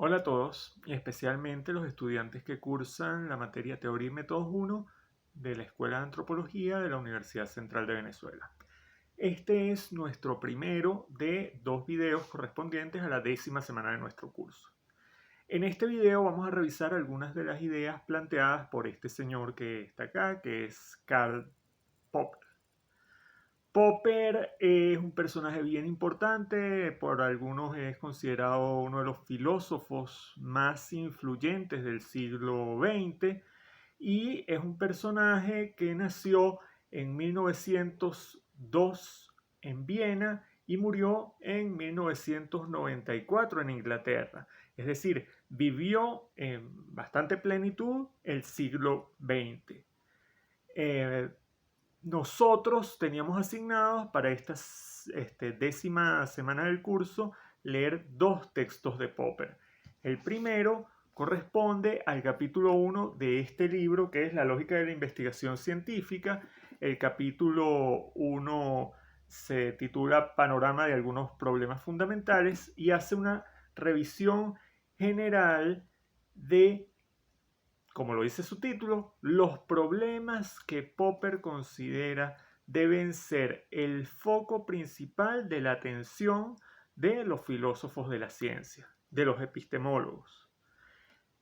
Hola a todos, y especialmente los estudiantes que cursan la materia Teoría y Métodos 1 de la Escuela de Antropología de la Universidad Central de Venezuela. Este es nuestro primero de dos videos correspondientes a la 10ª semana de nuestro curso. En este video vamos a revisar algunas de las ideas planteadas por este señor que está acá, que es Karl Popper. Popper es un personaje bien importante, por algunos es considerado uno de los filósofos más influyentes del siglo XX y es un personaje que nació en 1902 en Viena y murió en 1994 en Inglaterra. Es decir, vivió en bastante plenitud el siglo XX. Nosotros teníamos asignados para esta 10ª semana del curso leer dos textos de Popper. El primero corresponde al capítulo 1 de este libro, que es La lógica de la investigación científica. El capítulo 1 se titula Panorama de algunos problemas fundamentales y hace una revisión general de, como lo dice su título, los problemas que Popper considera deben ser el foco principal de la atención de los filósofos de la ciencia, de los epistemólogos.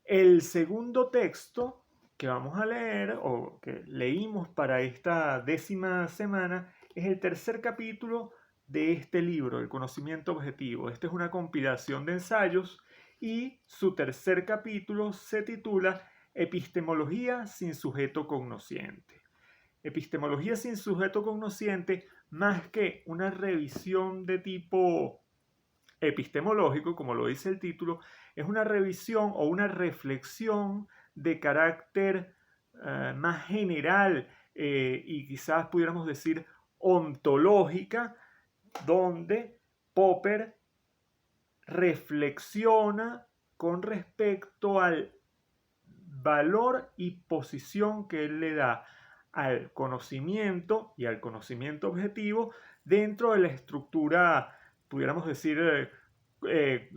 El segundo texto que vamos a leer, o que leímos para esta 10ª semana, es el tercer capítulo de este libro, El conocimiento objetivo. Esta es una compilación de ensayos y su tercer capítulo se titula Epistemología sin sujeto cognosciente. Epistemología sin sujeto cognosciente, más que una revisión de tipo epistemológico, como lo dice el título, es una revisión o una reflexión de carácter más general y quizás pudiéramos decir ontológica, donde Popper reflexiona con respecto al valor y posición que él le da al conocimiento y al conocimiento objetivo dentro de la estructura, pudiéramos decir, eh,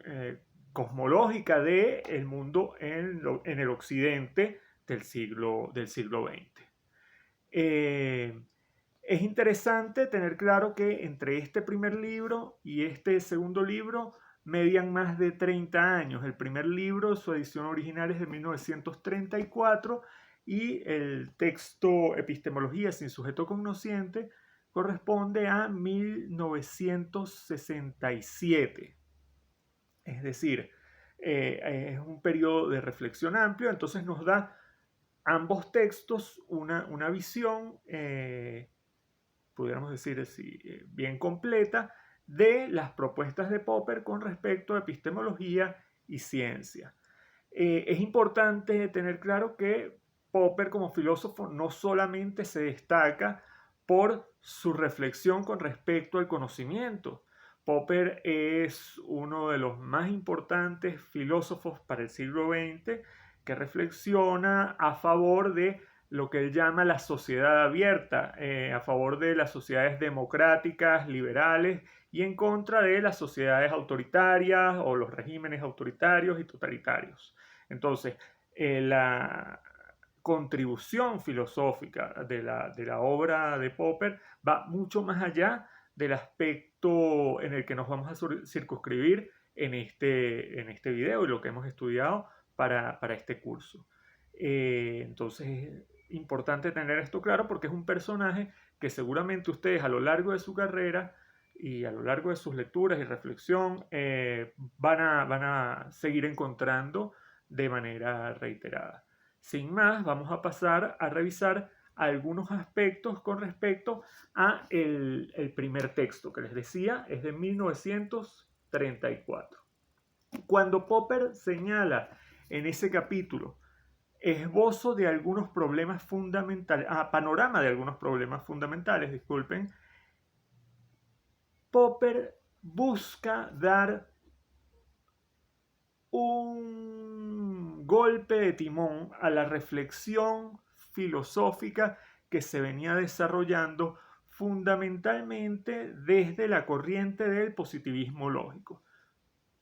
eh, cosmológica del mundo en el occidente del siglo XX. Es interesante tener claro que entre este primer libro y este segundo libro median más de 30 años. El primer libro, su edición original es de 1934 y el texto Epistemología sin sujeto cognosciente corresponde a 1967. Es decir, es un periodo de reflexión amplio, entonces nos da ambos textos una visión, pudiéramos decir así, bien completa de las propuestas de Popper con respecto a epistemología y ciencia. Es importante tener claro que Popper como filósofo no solamente se destaca por su reflexión con respecto al conocimiento. Popper es uno de los más importantes filósofos para el siglo XX que reflexiona a favor de lo que él llama la sociedad abierta, a favor de las sociedades democráticas, liberales y en contra de las sociedades autoritarias o los regímenes autoritarios y totalitarios. Entonces, la contribución filosófica de la obra de Popper va mucho más allá del aspecto en el que nos vamos a circunscribir en este video y lo que hemos estudiado para este curso. Entonces es importante tener esto claro porque es un personaje que seguramente ustedes a lo largo de su carrera y a lo largo de sus lecturas y reflexión van a seguir encontrando de manera reiterada. Sin más, vamos a pasar a revisar algunos aspectos con respecto a el primer texto que les decía, es de 1934. Cuando Popper señala en ese capítulo esbozo de algunos problemas fundamentales, panorama de algunos problemas fundamentales, disculpen, Popper busca dar un golpe de timón a la reflexión filosófica que se venía desarrollando fundamentalmente desde la corriente del positivismo lógico.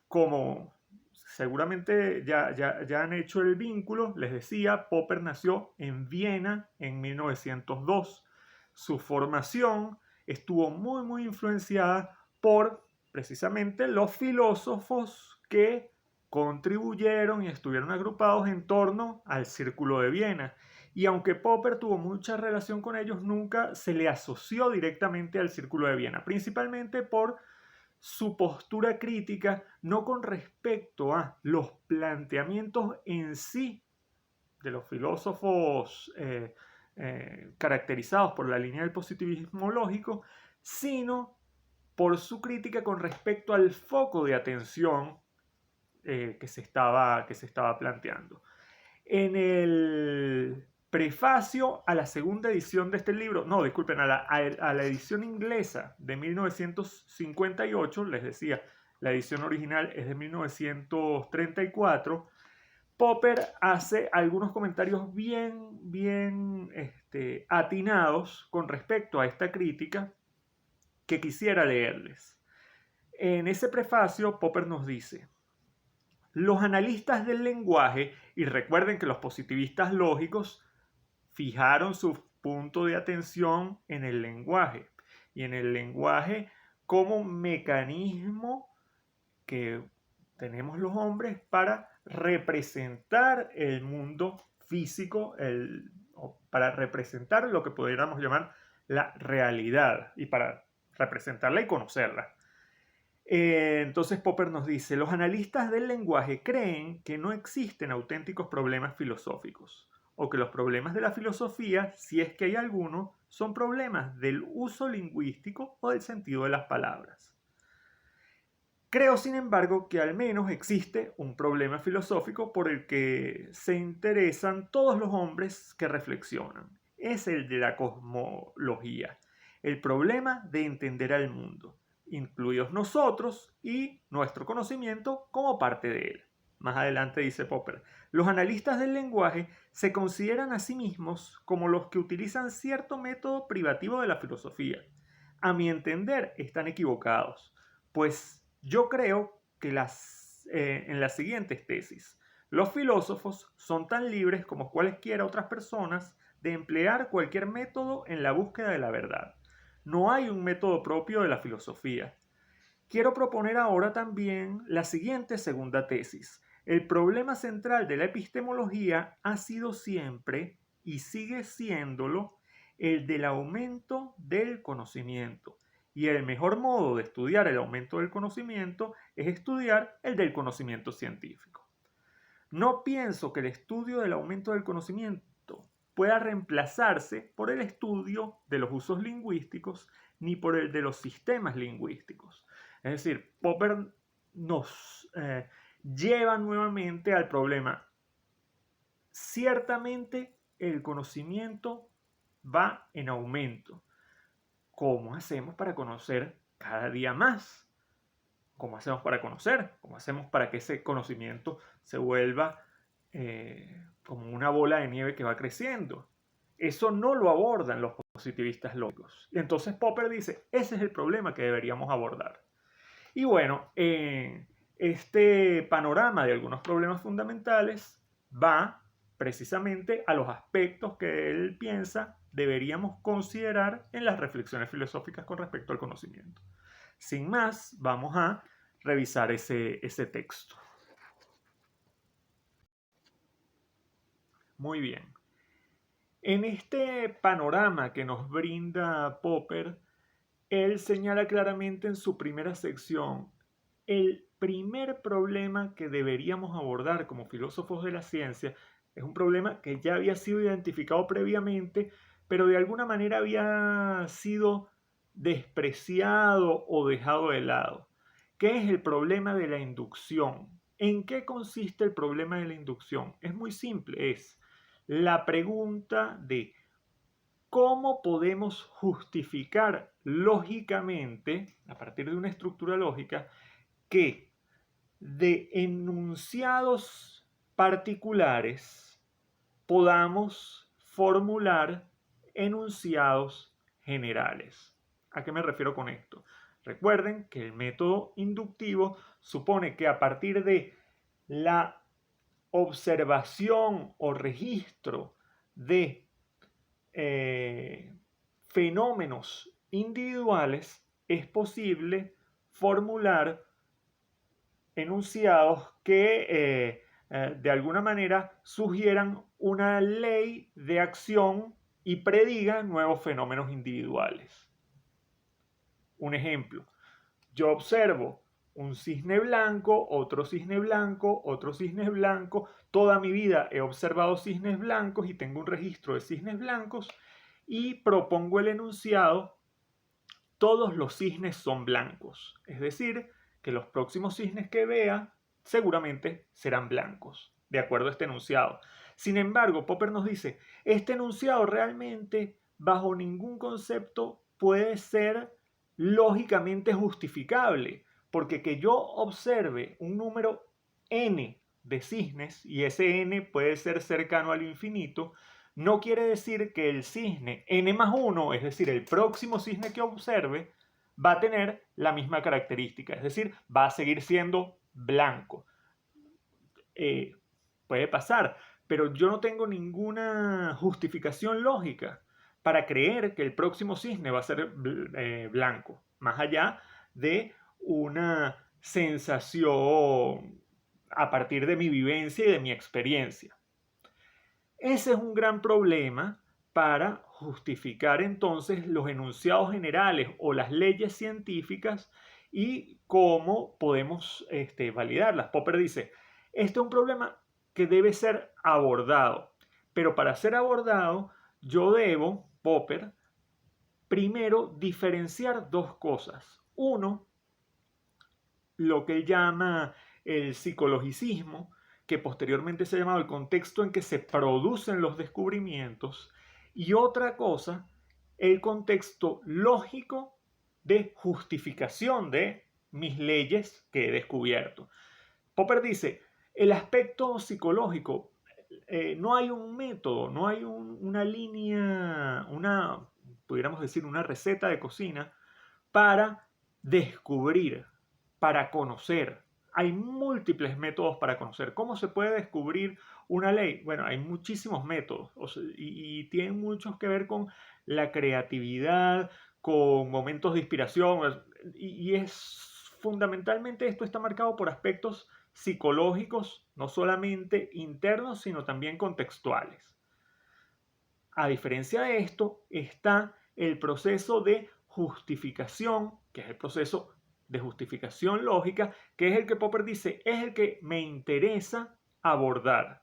Como seguramente ya han hecho el vínculo. Les decía, Popper nació en Viena en 1902. Su formación estuvo muy influenciada por precisamente los filósofos que contribuyeron y estuvieron agrupados en torno al Círculo de Viena. Y aunque Popper tuvo mucha relación con ellos, nunca se le asoció directamente al Círculo de Viena, principalmente por su postura crítica, no con respecto a los planteamientos en sí de los filósofos caracterizados por la línea del positivismo lógico, sino por su crítica con respecto al foco de atención que se estaba planteando. En el prefacio a la segunda edición de este libro, no, disculpen, a la edición inglesa de 1958, les decía, la edición original es de 1934, Popper hace algunos comentarios bien atinados con respecto a esta crítica que quisiera leerles. En ese prefacio, Popper nos dice: los analistas del lenguaje, y recuerden que los positivistas lógicos fijaron su punto de atención en el lenguaje, y en el lenguaje como mecanismo que tenemos los hombres para representar el mundo físico, para representar lo que pudiéramos llamar la realidad, y para representarla y conocerla. Entonces Popper nos dice: los analistas del lenguaje creen que no existen auténticos problemas filosóficos, o que los problemas de la filosofía, si es que hay alguno, son problemas del uso lingüístico o del sentido de las palabras. Creo, sin embargo, que al menos existe un problema filosófico por el que se interesan todos los hombres que reflexionan. Es el de la cosmología, el problema de entender al mundo, incluidos nosotros y nuestro conocimiento como parte de él. Más adelante dice Popper: los analistas del lenguaje se consideran a sí mismos como los que utilizan cierto método privativo de la filosofía. A mi entender, están equivocados, pues yo creo que en las siguientes tesis: los filósofos son tan libres como cualesquiera otras personas de emplear cualquier método en la búsqueda de la verdad. No hay un método propio de la filosofía. Quiero proponer ahora también la siguiente segunda tesis: el problema central de la epistemología ha sido siempre, y sigue siéndolo, el del aumento del conocimiento. Y el mejor modo de estudiar el aumento del conocimiento es estudiar el del conocimiento científico. No pienso que el estudio del aumento del conocimiento pueda reemplazarse por el estudio de los usos lingüísticos ni por el de los sistemas lingüísticos. Es decir, Popper nos lleva nuevamente al problema. Ciertamente el conocimiento va en aumento. ¿Cómo hacemos para conocer cada día más? ¿Cómo hacemos para conocer? ¿Cómo hacemos para que ese conocimiento se vuelva como una bola de nieve que va creciendo? Eso no lo abordan los positivistas lógicos. Y entonces Popper dice: ese es el problema que deberíamos abordar. Y bueno, este panorama de algunos problemas fundamentales va precisamente a los aspectos que él piensa deberíamos considerar en las reflexiones filosóficas con respecto al conocimiento. Sin más, vamos a revisar ese texto. Muy bien. En este panorama que nos brinda Popper, él señala claramente en su primera sección el primer problema que deberíamos abordar como filósofos de la ciencia. Es un problema que ya había sido identificado previamente, pero de alguna manera había sido despreciado o dejado de lado. ¿Qué es el problema de la inducción? ¿En qué consiste el problema de la inducción? Es muy simple, es la pregunta de ¿cómo podemos justificar lógicamente, a partir de una estructura lógica, que de enunciados particulares podamos formular enunciados generales? ¿A qué me refiero con esto? Recuerden que el método inductivo supone que a partir de la observación o registro de fenómenos individuales, es posible formular enunciados que de alguna manera sugieran una ley de acción y predigan nuevos fenómenos individuales. Un ejemplo, yo observo un cisne blanco, otro cisne blanco, otro cisne blanco. Toda mi vida he observado cisnes blancos y tengo un registro de cisnes blancos y propongo el enunciado: todos los cisnes son blancos. Es decir, que los próximos cisnes que vea seguramente serán blancos, de acuerdo a este enunciado. Sin embargo, Popper nos dice, este enunciado realmente bajo ningún concepto puede ser lógicamente justificable, porque que yo observe un número n de cisnes, y ese n puede ser cercano al infinito, no quiere decir que el cisne n+1, es decir, el próximo cisne que observe, va a tener la misma característica, es decir, va a seguir siendo blanco. Puede pasar, pero yo no tengo ninguna justificación lógica para creer que el próximo cisne va a ser blanco, más allá de una sensación a partir de mi vivencia y de mi experiencia. Ese es un gran problema para justificar entonces los enunciados generales o las leyes científicas y cómo podemos validarlas. Popper dice, este es un problema que debe ser abordado, pero para ser abordado yo debo, Popper, primero diferenciar dos cosas. Uno, lo que él llama el psicologicismo, que posteriormente se ha llamado el contexto en que se producen los descubrimientos, y otra cosa, el contexto lógico de justificación de mis leyes que he descubierto. Popper dice, el aspecto psicológico, no hay un método, no hay una línea, pudiéramos decir, una receta de cocina para descubrir, para conocer. Hay múltiples métodos para conocer. ¿Cómo se puede descubrir una ley? Bueno, hay muchísimos métodos y tienen muchos que ver con la creatividad, con momentos de inspiración y es fundamentalmente esto está marcado por aspectos psicológicos, no solamente internos, sino también contextuales. A diferencia de esto está el proceso de justificación, que es el proceso de justificación lógica, que es el que Popper dice, es el que me interesa abordar.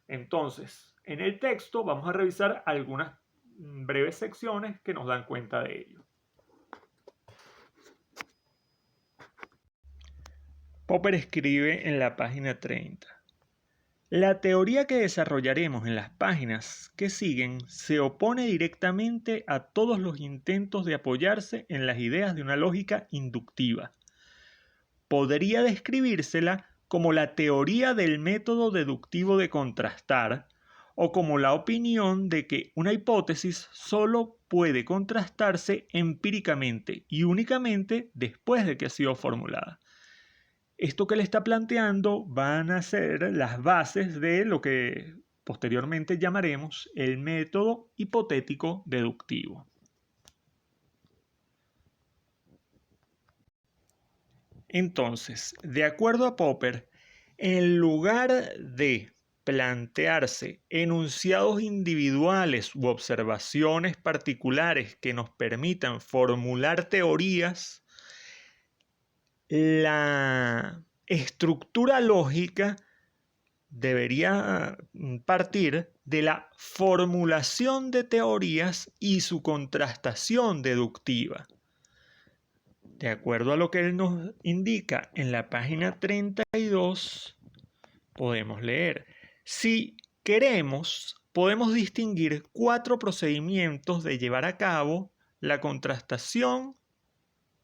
Entonces, en el texto vamos a revisar algunas breves secciones que nos dan cuenta de ello. Popper escribe en la página 30. La teoría que desarrollaremos en las páginas que siguen se opone directamente a todos los intentos de apoyarse en las ideas de una lógica inductiva. Podría describírsela como la teoría del método deductivo de contrastar o como la opinión de que una hipótesis solo puede contrastarse empíricamente y únicamente después de que ha sido formulada. Esto que le está planteando van a ser las bases de lo que posteriormente llamaremos el método hipotético deductivo. Entonces, de acuerdo a Popper, en lugar de plantearse enunciados individuales u observaciones particulares que nos permitan formular teorías, la estructura lógica debería partir de la formulación de teorías y su contrastación deductiva. De acuerdo a lo que él nos indica en la página 32, podemos leer: si queremos, podemos distinguir 4 procedimientos de llevar a cabo la contrastación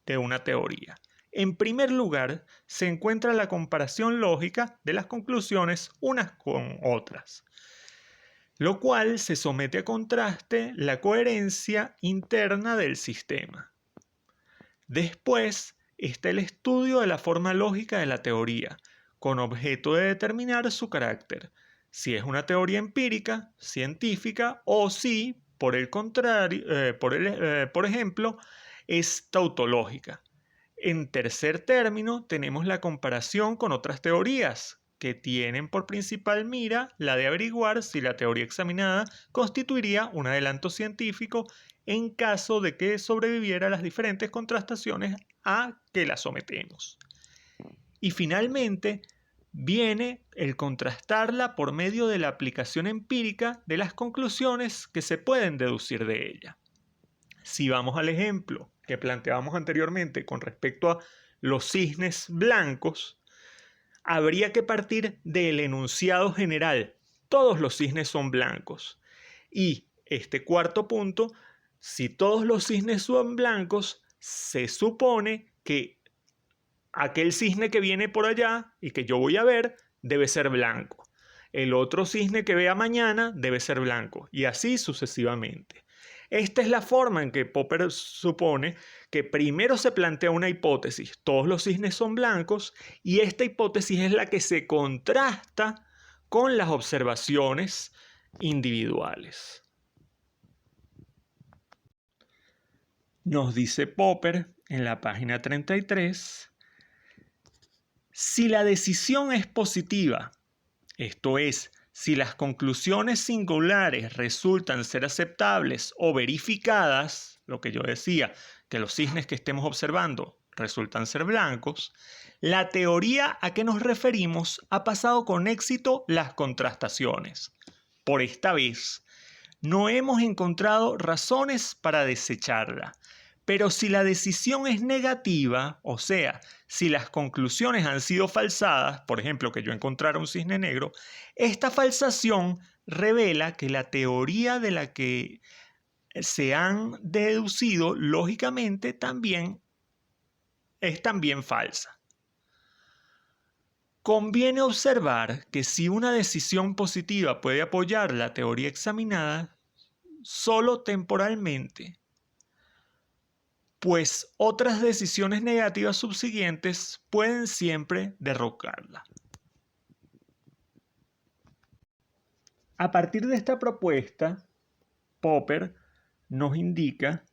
de una teoría. En primer lugar, se encuentra la comparación lógica de las conclusiones unas con otras, lo cual se somete a contraste la coherencia interna del sistema. Después está el estudio de la forma lógica de la teoría, con objeto de determinar su carácter, si es una teoría empírica, científica, o si, por el contrario, por ejemplo, es tautológica. En tercer término, tenemos la comparación con otras teorías, que tienen por principal mira la de averiguar si la teoría examinada constituiría un adelanto científico en caso de que sobreviviera a las diferentes contrastaciones a que la sometemos. Y finalmente, viene el contrastarla por medio de la aplicación empírica de las conclusiones que se pueden deducir de ella. Si vamos al ejemplo que planteábamos anteriormente con respecto a los cisnes blancos, habría que partir del enunciado general. Todos los cisnes son blancos. Y este cuarto punto, si todos los cisnes son blancos, se supone que aquel cisne que viene por allá y que yo voy a ver debe ser blanco. El otro cisne que vea mañana debe ser blanco. Y así sucesivamente. Esta es la forma en que Popper supone que primero se plantea una hipótesis, todos los cisnes son blancos, y esta hipótesis es la que se contrasta con las observaciones individuales. Nos dice Popper en la página 33, si la decisión es positiva, esto es, si las conclusiones singulares resultan ser aceptables o verificadas, lo que yo decía, que los cisnes que estemos observando resultan ser blancos, la teoría a que nos referimos ha pasado con éxito las contrastaciones. Por esta vez, no hemos encontrado razones para desecharla. Pero si la decisión es negativa, o sea, si las conclusiones han sido falsadas, por ejemplo, que yo encontrara un cisne negro, esta falsación revela que la teoría de la que se han deducido lógicamente es también falsa. Conviene observar que si una decisión positiva puede apoyar la teoría examinada, solo temporalmente, pues otras decisiones negativas subsiguientes pueden siempre derrocarla. A partir de esta propuesta, Popper nos indica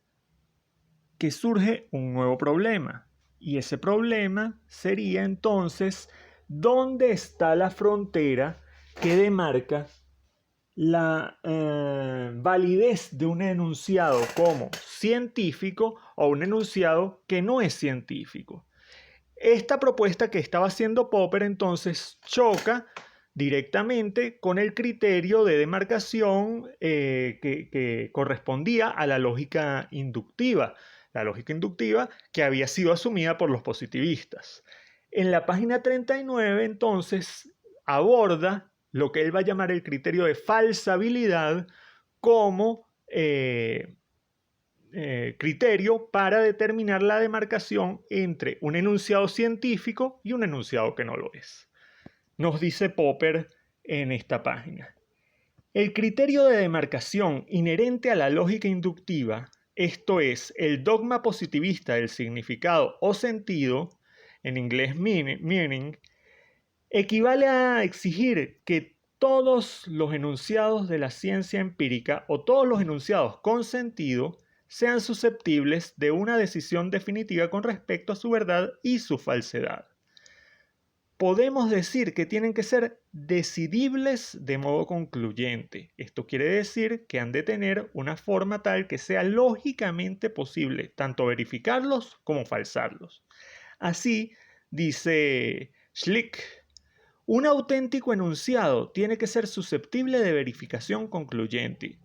que surge un nuevo problema, y ese problema sería entonces ¿dónde está la frontera que demarca la validez de un enunciado como científico o un enunciado que no es científico? Esta propuesta que estaba haciendo Popper entonces choca directamente con el criterio de demarcación que correspondía a la lógica inductiva que había sido asumida por los positivistas. En la página 39 entonces aborda lo que él va a llamar el criterio de falsabilidad como criterio para determinar la demarcación entre un enunciado científico y un enunciado que no lo es. Nos dice Popper en esta página. El criterio de demarcación inherente a la lógica inductiva, esto es, el dogma positivista del significado o sentido, en inglés meaning, equivale a exigir que todos los enunciados de la ciencia empírica o todos los enunciados con sentido sean susceptibles de una decisión definitiva con respecto a su verdad y su falsedad. Podemos decir que tienen que ser decidibles de modo concluyente. Esto quiere decir que han de tener una forma tal que sea lógicamente posible tanto verificarlos como falsarlos. Así, dice Schlick, un auténtico enunciado tiene que ser susceptible de verificación concluyente.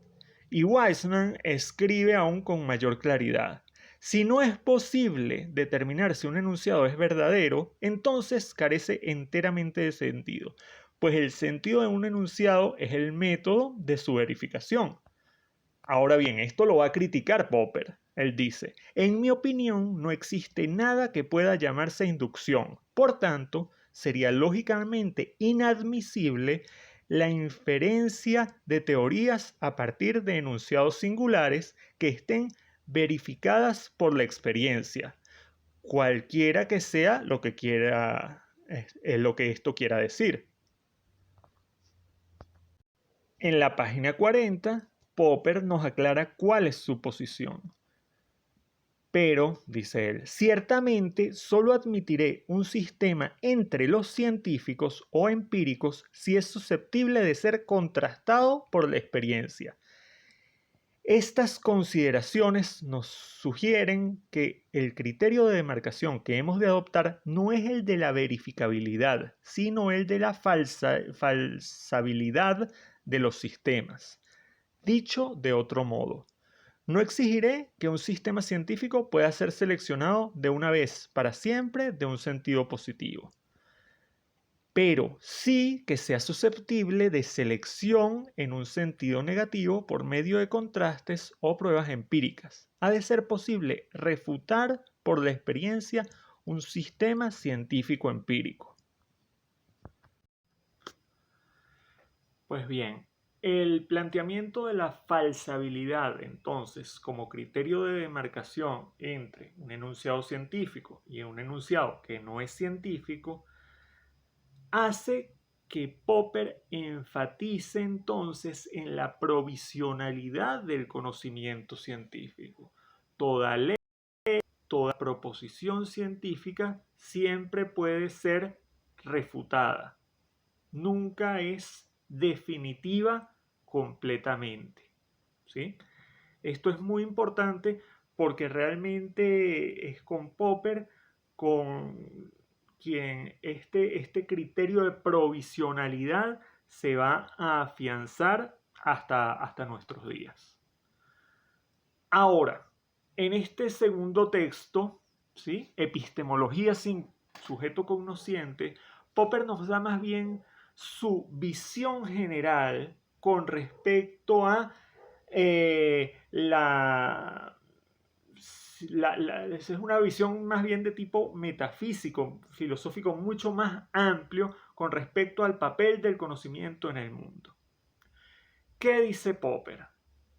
Y Weismann escribe aún con mayor claridad. Si no es posible determinar si un enunciado es verdadero, entonces carece enteramente de sentido, pues el sentido de un enunciado es el método de su verificación. Ahora bien, esto lo va a criticar Popper. Él dice, en mi opinión no existe nada que pueda llamarse inducción. Por tanto, sería lógicamente inadmisible la inferencia de teorías a partir de enunciados singulares que estén verificadas por la experiencia, cualquiera que sea lo que quiera es lo que esto quiera decir. En la página 40, Popper nos aclara cuál es su posición. Pero, dice él, ciertamente solo admitiré un sistema entre los científicos o empíricos si es susceptible de ser contrastado por la experiencia. Estas consideraciones nos sugieren que el criterio de demarcación que hemos de adoptar no es el de la verificabilidad, sino el de la falsabilidad de los sistemas. Dicho de otro modo, no exigiré que un sistema científico pueda ser seleccionado de una vez para siempre de un sentido positivo, pero sí que sea susceptible de selección en un sentido negativo por medio de contrastes o pruebas empíricas. Ha de ser posible refutar por la experiencia un sistema científico empírico. Pues bien, el planteamiento de la falsabilidad, entonces, como criterio de demarcación entre un enunciado científico y un enunciado que no es científico, hace que Popper enfatice entonces en la provisionalidad del conocimiento científico. Toda ley, toda proposición científica siempre puede ser refutada. Nunca es definitiva completamente. ¿Sí? Esto es muy importante porque realmente es con Popper con quien este criterio de provisionalidad se va a afianzar hasta nuestros días. Ahora, en este segundo texto, ¿sí? Epistemología sin sujeto cognosciente, Popper nos da más bien su visión general con respecto a esa es una visión más bien de tipo metafísico, filosófico, mucho más amplio con respecto al papel del conocimiento en el mundo. ¿Qué dice Popper?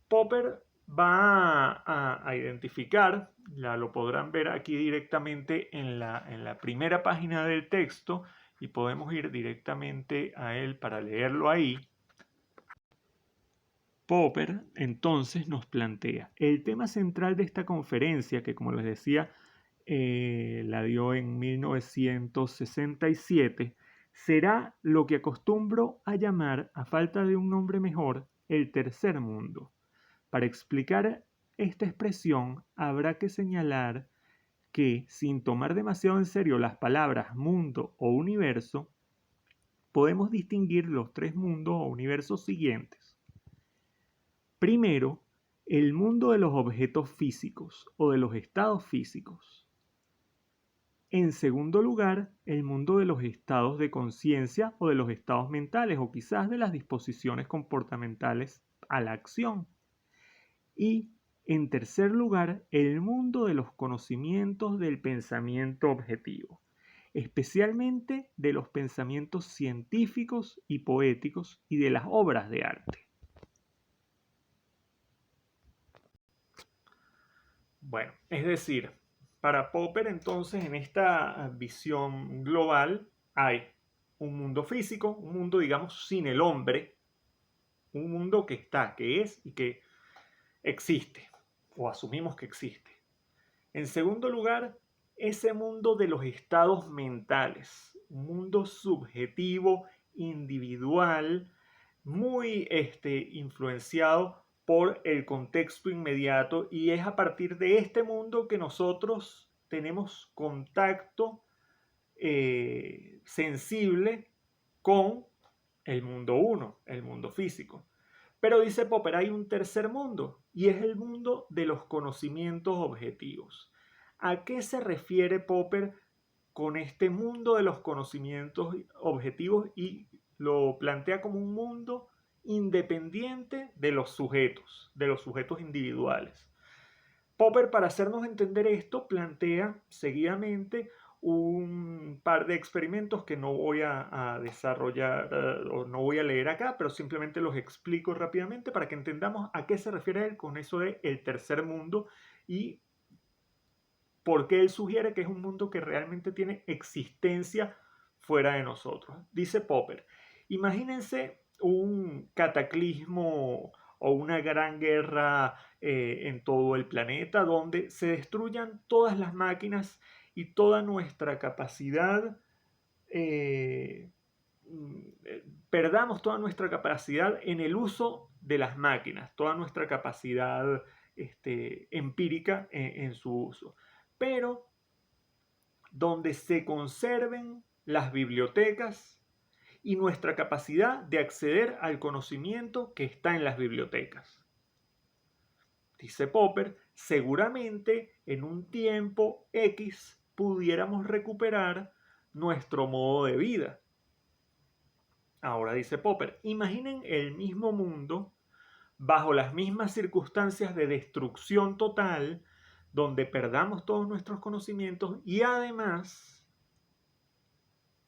Popper va a identificar, lo podrán ver aquí directamente en la primera página del texto y podemos ir directamente a él para leerlo ahí. Popper entonces nos plantea el tema central de esta conferencia, que como les decía, la dio en 1967, será lo que acostumbro a llamar, a falta de un nombre mejor, el tercer mundo. Para explicar esta expresión habrá que señalar que, sin tomar demasiado en serio las palabras mundo o universo, podemos distinguir los tres mundos o universos siguientes. Primero, el mundo de los objetos físicos o de los estados físicos. En segundo lugar, el mundo de los estados de conciencia o de los estados mentales o quizás de las disposiciones comportamentales a la acción. Y en tercer lugar, el mundo de los conocimientos del pensamiento objetivo, especialmente de los pensamientos científicos y poéticos y de las obras de arte. Bueno, es decir, para Popper entonces en esta visión global hay un mundo físico, un mundo digamos sin el hombre, un mundo que está, que es y que existe, o asumimos que existe. En segundo lugar, ese mundo de los estados mentales, un mundo subjetivo, individual, muy influenciado por el contexto inmediato y es a partir de este mundo que nosotros tenemos contacto sensible con el mundo uno, el mundo físico. Pero dice Popper, hay un tercer mundo y es el mundo de los conocimientos objetivos. ¿A qué se refiere Popper con este mundo de los conocimientos objetivos? Y lo plantea como un mundo independiente de los sujetos individuales. Popper, para hacernos entender esto, plantea seguidamente un par de experimentos que no voy a desarrollar o no voy a leer acá, pero simplemente los explico rápidamente para que entendamos a qué se refiere él con eso de el tercer mundo y por qué él sugiere que es un mundo que realmente tiene existencia fuera de nosotros. Dice Popper, imagínense un cataclismo o una gran guerra en todo el planeta donde se destruyan todas las máquinas y toda nuestra capacidad, perdamos toda nuestra capacidad en el uso de las máquinas, toda nuestra capacidad empírica en su uso. Pero donde se conserven las bibliotecas y nuestra capacidad de acceder al conocimiento que está en las bibliotecas. Dice Popper, seguramente en un tiempo X pudiéramos recuperar nuestro modo de vida. Ahora dice Popper, imaginen el mismo mundo bajo las mismas circunstancias de destrucción total, donde perdamos todos nuestros conocimientos y además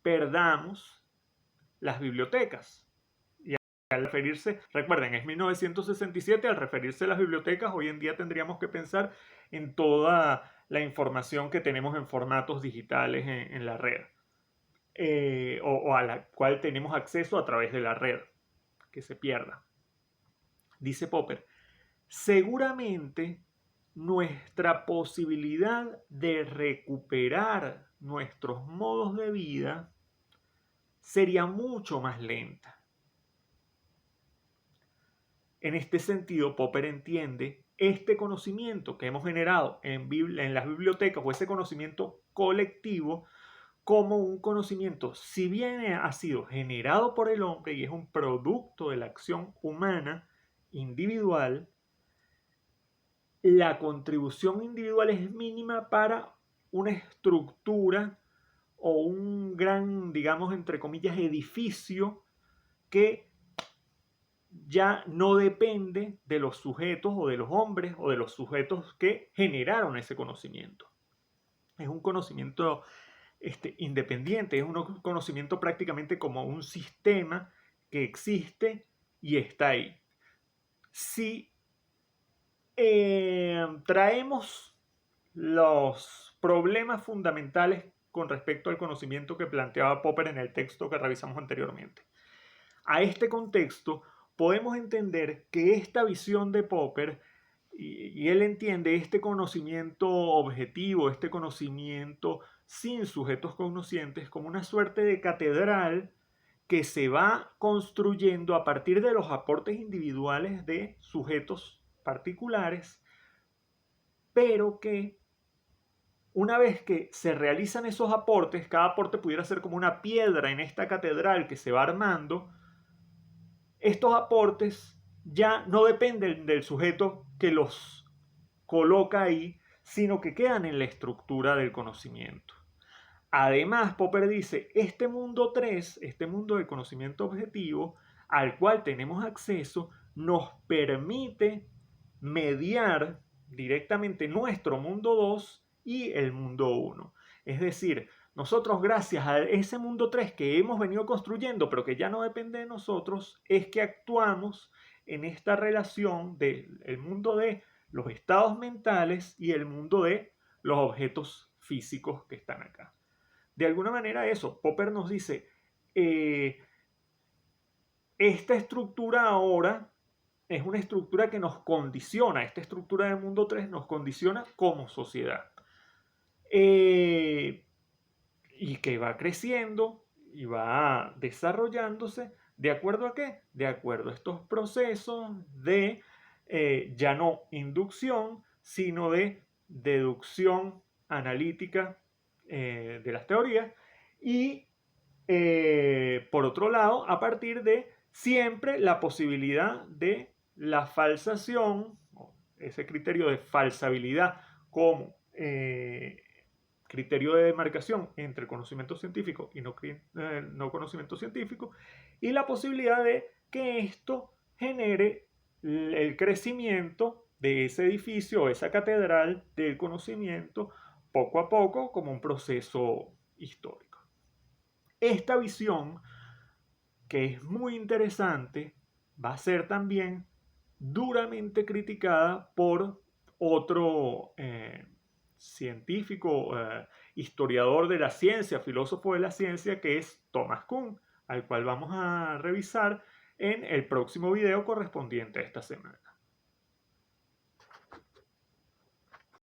perdamos las bibliotecas. Y al referirse, recuerden, es 1967, al referirse a las bibliotecas, hoy en día tendríamos que pensar en toda la información que tenemos en formatos digitales en la red, o a la cual tenemos acceso a través de la red, que se pierda. Dice Popper, seguramente nuestra posibilidad de recuperar nuestros modos de vida sería mucho más lenta. En este sentido, Popper entiende este conocimiento que hemos generado en las bibliotecas, o ese conocimiento colectivo, como un conocimiento, si bien ha sido generado por el hombre y es un producto de la acción humana individual, la contribución individual es mínima para una estructura o un gran, digamos, entre comillas, edificio que ya no depende de los sujetos o de los hombres o de los sujetos que generaron ese conocimiento. Es un conocimiento independiente, es un conocimiento prácticamente como un sistema que existe y está ahí. Si traemos los problemas fundamentales con respecto al conocimiento que planteaba Popper en el texto que revisamos anteriormente a este contexto, podemos entender que esta visión de Popper, y él entiende este conocimiento objetivo, este conocimiento sin sujetos cognoscientes, como una suerte de catedral que se va construyendo a partir de los aportes individuales de sujetos particulares, pero que una vez que se realizan esos aportes, cada aporte pudiera ser como una piedra en esta catedral que se va armando. Estos aportes ya no dependen del sujeto que los coloca ahí, sino que quedan en la estructura del conocimiento. Además, Popper dice, este mundo 3, este mundo del conocimiento objetivo, al cual tenemos acceso, nos permite mediar directamente nuestro mundo 2 y el mundo 1. Es decir, nosotros, gracias a ese mundo 3 que hemos venido construyendo, pero que ya no depende de nosotros, es que actuamos en esta relación del mundo de los estados mentales y el mundo de los objetos físicos que están acá. De alguna manera eso, Popper nos dice, esta estructura ahora es una estructura que nos condiciona, esta estructura del mundo 3 nos condiciona como sociedad. Y que va creciendo y va desarrollándose, ¿de acuerdo a qué? De acuerdo a estos procesos de ya no inducción, sino de deducción analítica de las teorías, y por otro lado, a partir de siempre la posibilidad de la falsación, ese criterio de falsabilidad como criterio de demarcación entre conocimiento científico y no conocimiento científico, y la posibilidad de que esto genere el crecimiento de ese edificio, esa catedral del conocimiento, poco a poco, como un proceso histórico. Esta visión, que es muy interesante, va a ser también duramente criticada por otro científico historiador de la ciencia, filósofo de la ciencia, que es Thomas Kuhn, al cual vamos a revisar en el próximo video correspondiente a esta semana.